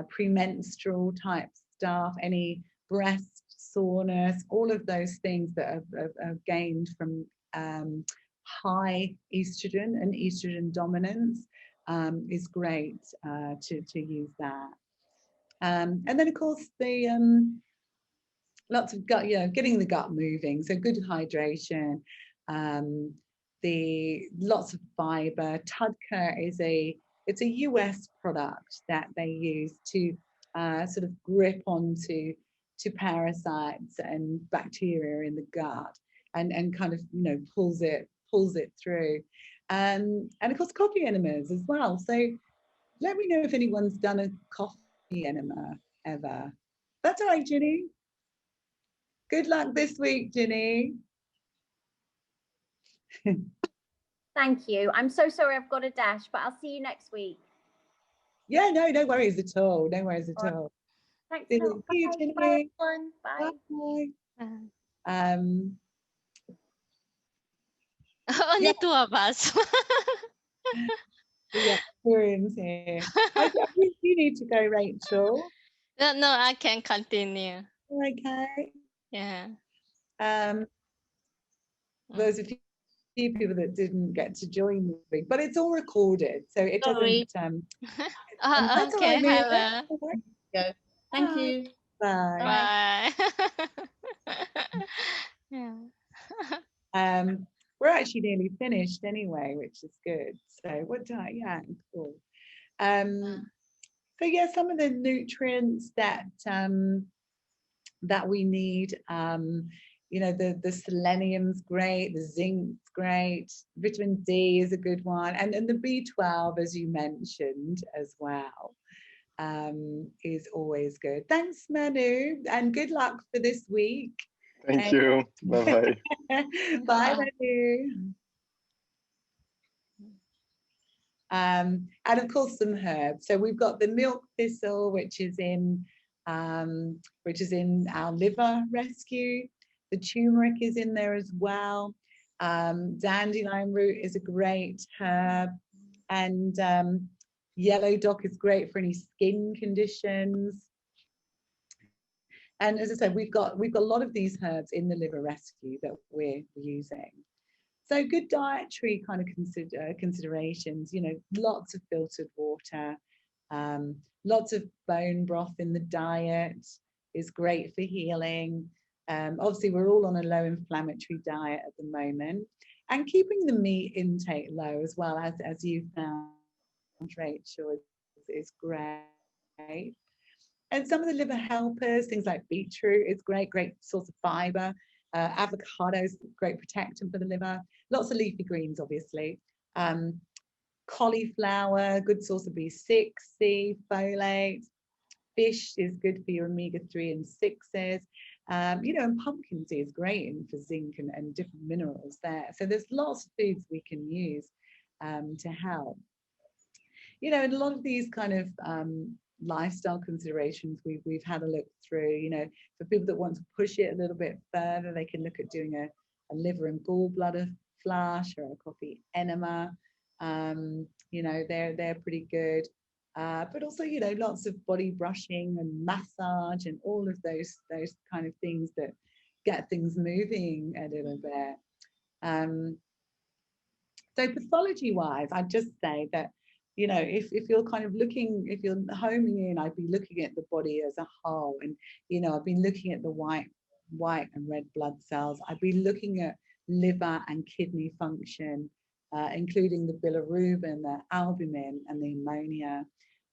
premenstrual type stuff, any breast soreness, all of those things that have gained from high estrogen and estrogen dominance, is great to use that. And then of course the lots of gut, getting the gut moving, so good hydration, the lots of fiber. Tudka it's a US product that they use to sort of grip onto parasites and bacteria in the gut, and kind of pulls it through, and of course coffee enemas as well. So let me know if anyone's done a coffee enema ever. That's all right, Ginny. Good luck this week, Ginny. Thank you. I'm so sorry I've got to dash, but I'll see you next week. Yeah, no worries at all. No worries at all. Thanks. See Bye. you, Bye, Ginny. everyone. Bye. Bye. Only Yeah. two of us. The experience here. I think you need to go, Rachel. No, I can continue. Okay. Yeah. There's a few people that didn't get to join the week, but it's all recorded, so it Sorry. doesn't. That's all Okay, right, Mia. Helen. Go. Thank you. Bye. Bye. Yeah. We're actually nearly finished anyway, which is good. So what do I? Yeah, cool. So yeah, some of the nutrients that that we need. The selenium's great, the zinc's great, vitamin D is a good one, and the B12, as you mentioned as well, is always good. Thanks, Manu, and good luck for this week. Thank you. Bye-bye. Bye, Manu. And of course some herbs. So we've got the milk thistle, which is in our liver rescue. The turmeric is in there as well. Dandelion root is a great herb, and yellow dock is great for any skin conditions. And as I said, we've got a lot of these herbs in the liver rescue that we're using. So good dietary kind of considerations, lots of filtered water, lots of bone broth in the diet is great for healing. Obviously, we're all on a low inflammatory diet at the moment, and keeping the meat intake low as well, as you found, Rachel, is great. And some of the liver helpers, things like beetroot is great source of fiber. Avocados, great protectant for the liver. Lots of leafy greens, obviously. Cauliflower, good source of B6, C, folate. Fish is good for your omega-3 and 6s. And pumpkin seed is great for zinc and different minerals there. So there's lots of foods we can use to help. And a lot of these kind of lifestyle considerations we've had a look through. For people that want to push it a little bit further, they can look at doing a liver and gallbladder flush or a coffee enema. They're pretty good. But also, lots of body brushing and massage and all of those kind of things that get things moving a little bit. So pathology wise, I'd just say that, if you're kind of looking, if you're homing in, I'd be looking at the body as a whole. And, I've been looking at the white and red blood cells. I'd be looking at liver and kidney function, including the bilirubin, the albumin, and the ammonia.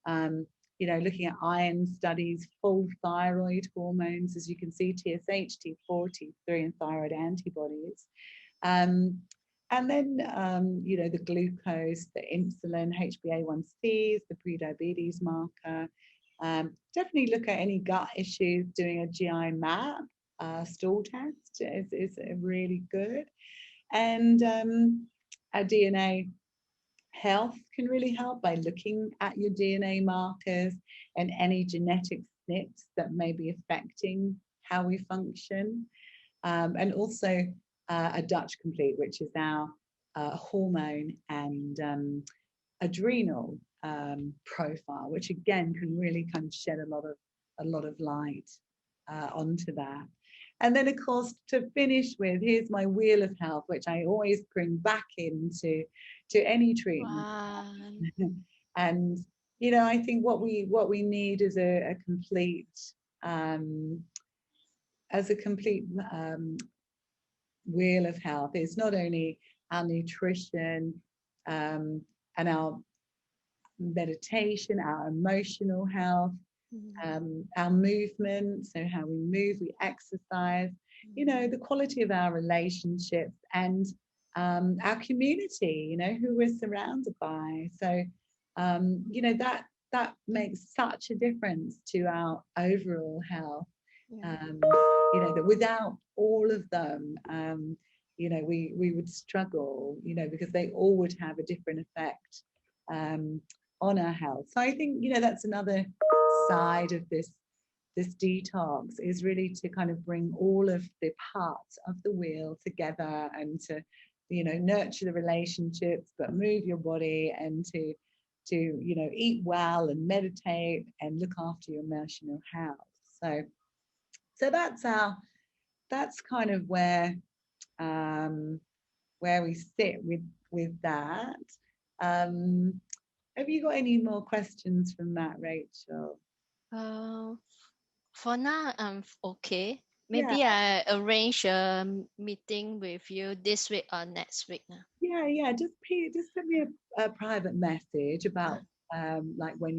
Looking at iron studies, full thyroid hormones, as you can see, TSH, T4, T3, and thyroid antibodies. And then, the glucose, the insulin, HbA1c, the prediabetes marker. Definitely look at any gut issues. Doing a GI map, stool test is really good. And our DNA health can really help by looking at your DNA markers and any genetic SNPs that may be affecting how we function. And also a Dutch Complete, which is our hormone and adrenal profile, which again can really kind of shed a lot of light onto that. And then, of course, to finish with, here's my wheel of health, which I always bring back into any treatment. Wow. And you know, I think what we need is a complete wheel of health. It's not only our nutrition and our meditation, our emotional health, our movement, so how we move, we exercise, you know, the quality of our relationships, and our community, you know, who we're surrounded by. So you know, that makes such a difference to our overall health. You know, that without all of them, you know, we would struggle, you know, because they all would have a different effect on our health. So I think, you know, that's another side of this detox, is really to kind of bring all of the parts of the wheel together, and to, you know, nurture the relationships, but move your body, and to you know, eat well and meditate and look after your emotional health. So that's kind of where we sit with that. Have you got any more questions from that, Rachel? For now, I'm okay. Maybe I arrange a meeting with you this week or next week now. Yeah. Just send me a private message about like when you're